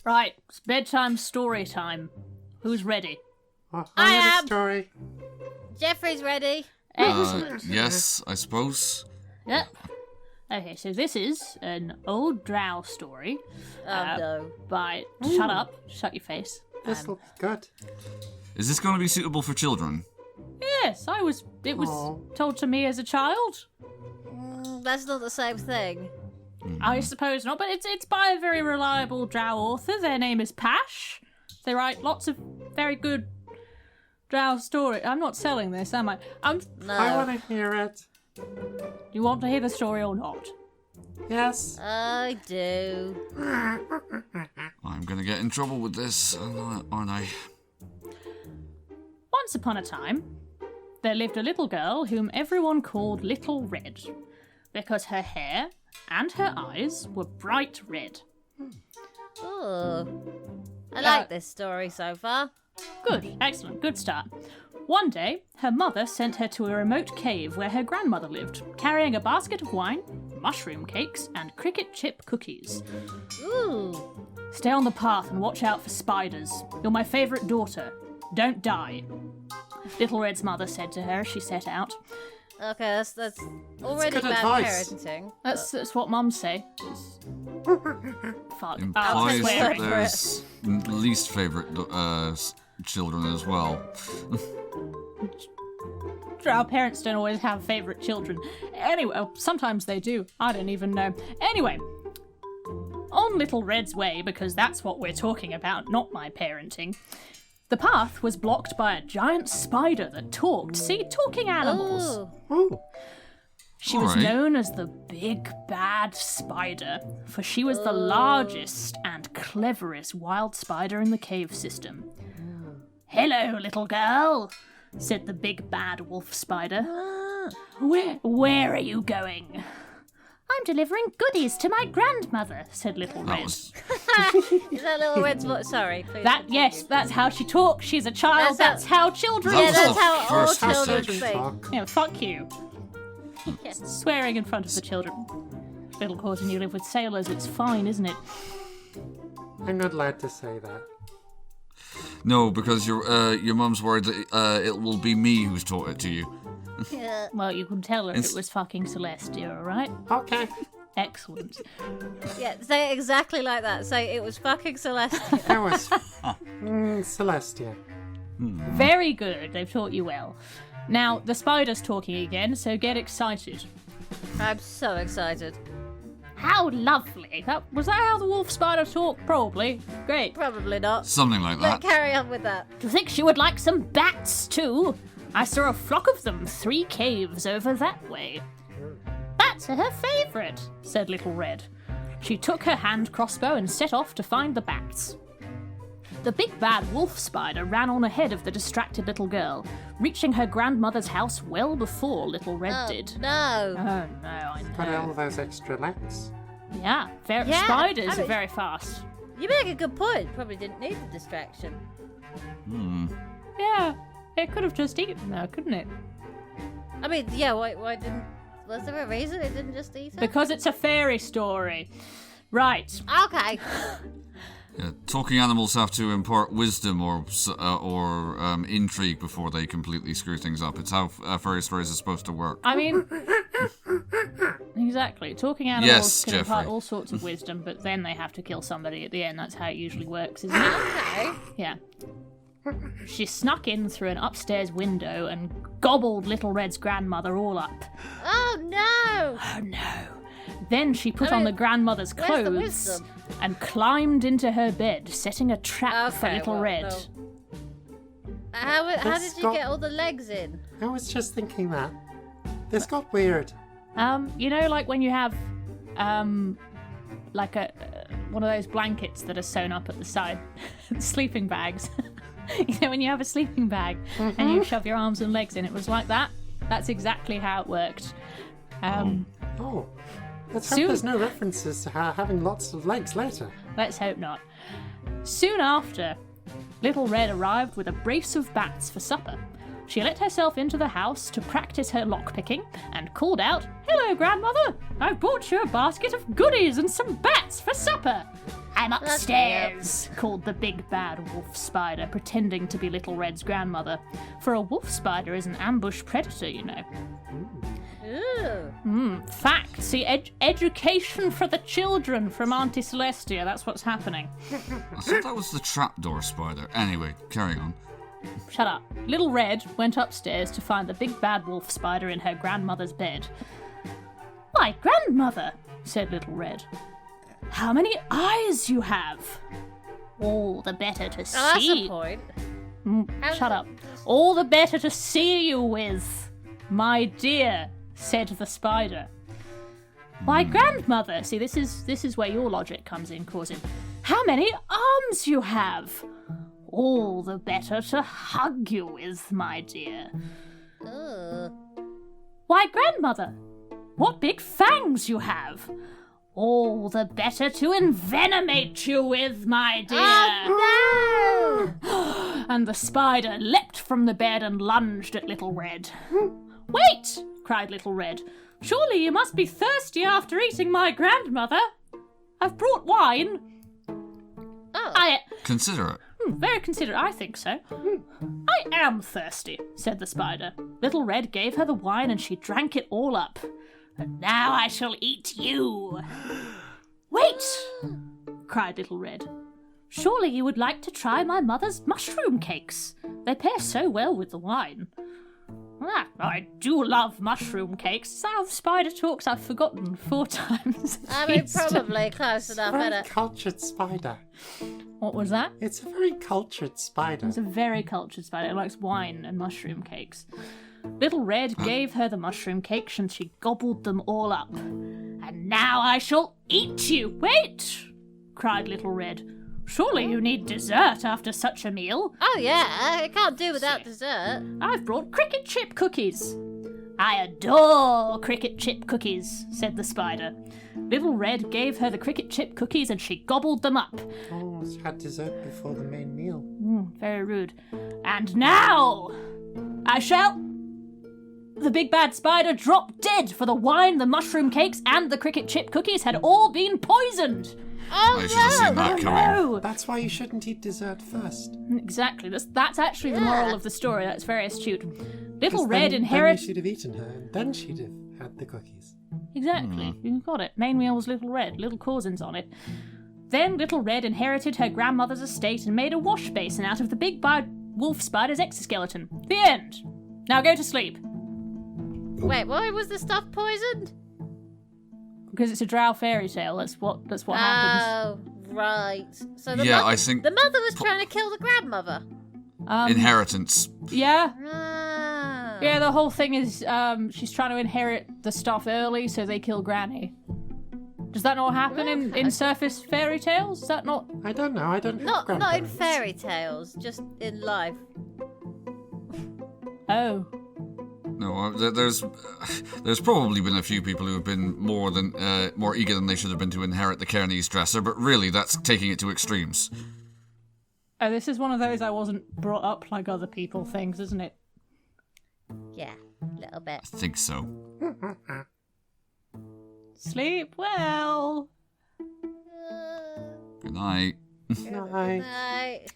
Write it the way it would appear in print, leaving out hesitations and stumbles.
Right, it's bedtime story time. Who's ready? I am. A story. Jeffrey's ready. Excellent. Yes, I suppose. Yep. Okay, so this is an old drow story. No. By... Shut up. Shut your face. This looks good. Is this going to be suitable for children? Yes, it was told to me as a child. That's not the same thing. I suppose not, but it's by a very reliable drow author. Their name is Pash. They write lots of very good drow stories. I'm not selling this, am I? No. I want to hear it. You want to hear the story or not? Yes. I do. I'm going to get in trouble with this, aren't I? Once upon a time, there lived a little girl whom everyone called Little Red, because her hair and her eyes were bright red. Oh. I like this story so far. Good, excellent, good start. One day, her mother sent her to a remote cave where her grandmother lived, carrying a basket of wine, mushroom cakes, and cricket chip cookies. Ooh. Stay on the path and watch out for spiders. You're my favourite daughter. Don't die. Little Red's mother said to her as she set out. Okay, that's already good bad advice. parenting. That's what mums say. Fuck. Implies that swearing. there's least favourite children as well. Our parents don't always have favourite children. Anyway, sometimes they do. I don't even know. Anyway, on Little Red's way, because that's what we're talking about, not my parenting, the path was blocked by a giant spider that talked. See, talking animals. Ooh. Ooh. She was Alright. known as the Big Bad Spider, for she was the largest and cleverest wild spider in the cave system. Hello, little girl, said the Big Bad Wolf Spider. Where are you going? I'm delivering goodies to my grandmother, said Little That Red. was... Is that Little Red's voice? Sorry, please. Yes, that's how she talks. She's a child. That's how children That Yeah, was that's the how all first children mistake. think. Talk. Yeah, fuck you. Swearing in front of the children. Little cause and you live with sailors, it's fine, isn't it? I'm not allowed to say that. No, because your mum's worried that it will be me who's taught it to you. Yeah. Well, you can tell her it was fucking Celestia, alright? Okay. Excellent. Yeah, say it exactly like that. Say it was fucking Celestia. That was Celestia. Very good, they've taught you well. Now, the spider's talking again, so get excited. I'm so excited. How lovely. Was that how the wolf spider talked? Probably. Great. Probably not. Something like But that. carry on with that. Do you think she would like some bats, too? I saw a flock of them 3 caves over that way. Bats are her favourite, said Little Red. She took her hand crossbow and set off to find the bats. The big bad wolf spider ran on ahead of the distracted little girl, reaching her grandmother's house well before Little Red did. No. Oh no, I Got all know. those extra legs. Yeah, Yeah, spiders I are mean- very fast. You make a good point. Probably didn't need the distraction. Yeah, it could have just eaten her, couldn't it? I mean, yeah, why didn't... Was there a reason it didn't just eat her? Because it's a fairy story. Right. Okay. Yeah, talking animals have to impart wisdom or intrigue before they completely screw things up. It's how fairy stories are supposed to work. I mean, exactly. Talking animals Yes, can impart Jeffrey. all sorts of wisdom, but then they have to kill somebody at the end. That's how it usually works, isn't it? Okay. Yeah. She snuck in through an upstairs window and gobbled Little Red's grandmother all up. Oh, no. Oh no. Then she put I on mean, the grandmother's where's the clothes wisdom? and climbed into her bed, setting a trap for Okay, Little well, Red. no. How This did you got- get all the legs in? I was just thinking that. This got weird. You know, like when you have, like one of those blankets that are sewn up at the side, sleeping bags. You know, when you have a sleeping bag and you shove your arms and legs in, it was like that. That's exactly how it worked. Oh. Let's hope Soon- there's no references to her having lots of legs later. Let's hope not. Soon after, Little Red arrived with a brace of bats for supper. She let herself into the house to practice her lockpicking and called out, "Hello, Grandmother! I've brought you a basket of goodies and some bats for supper. I'm upstairs, called the big bad wolf spider, pretending to be Little Red's grandmother. For a wolf spider is an ambush predator, you know. Ooh. Fact. See, education for the children from Auntie Celestia. That's what's happening. I thought that was the trapdoor spider. Anyway, carry on. Shut up. Little Red went upstairs to find the big bad wolf spider in her grandmother's bed. Why, grandmother, said Little Red. How many eyes you have? All the better to see. Oh, that's a point. Shut up. All the better to see you with, my dear, said the spider. Why, grandmother, see, this is where your logic comes in, Cousin. How many arms you have? All the better to hug you with, my dear. Why, grandmother, what big fangs you have! All the better to envenomate you with, my dear. Oh, no! And the spider leapt from the bed and lunged at Little Red. Wait! Cried Little Red. Surely you must be thirsty after eating my grandmother. I've brought wine. Oh. Consider it. Very considerate, I think so. I am thirsty, said the spider. Little Red gave her the wine and she drank it all up. And now I shall eat you. Wait, cried Little Red. Surely you would like to try my mother's mushroom cakes. They pair so well with the wine. Ah, I do love mushroom cakes. Is that how spider talks? I've forgotten 4 times. I mean, probably close enough, Very innit? cultured spider. What was that? It's a very cultured spider. It's a very cultured spider. It likes wine and mushroom cakes. Little Red gave her the mushroom cakes and she gobbled them all up. And now I shall eat you. Wait, cried Little Red. Surely you need dessert after such a meal. Oh, yeah, I can't do without dessert. I've brought cricket chip cookies. I adore cricket chip cookies, said the spider. Little Red gave her the cricket chip cookies and she gobbled them up. Oh, she had dessert before the main meal. Very rude. And now I shall... The big bad spider dropped dead, for the wine, the mushroom cakes, and the cricket chip cookies had all been poisoned. I should have seen that coming. No! That's why you shouldn't eat dessert first. Exactly. That's actually the moral of the story. That's very astute. Little 'Cause Red then you inherits... should have eaten her, and then she'd have had the cookies. Exactly. You got it. Main meal was Little Red. Little Cousins on it. Then Little Red inherited her grandmother's estate and made a wash basin out of the big bad wolf spider's exoskeleton. The end. Now go to sleep. Wait, why was the stuff poisoned? Because it's a drow fairy tale. That's what happens. Oh, right. So the Yeah, mother, I think- the mother was trying to kill the grandmother. Inheritance. Yeah. Ah. Yeah, the whole thing is she's trying to inherit the stuff early so they kill Granny. Does that not happen in surface fairy tales? Is that not... I don't know. I don't have Not in grandparents. fairy tales, just in life. Oh. No, there's probably been a few people who have been more eager than they should have been to inherit the Cairney's dresser, but really that's taking it to extremes. Oh, this is one of those I wasn't brought up like other people things, isn't it? Yeah, a little bit. I think so. Sleep well. Good night. Night. Night.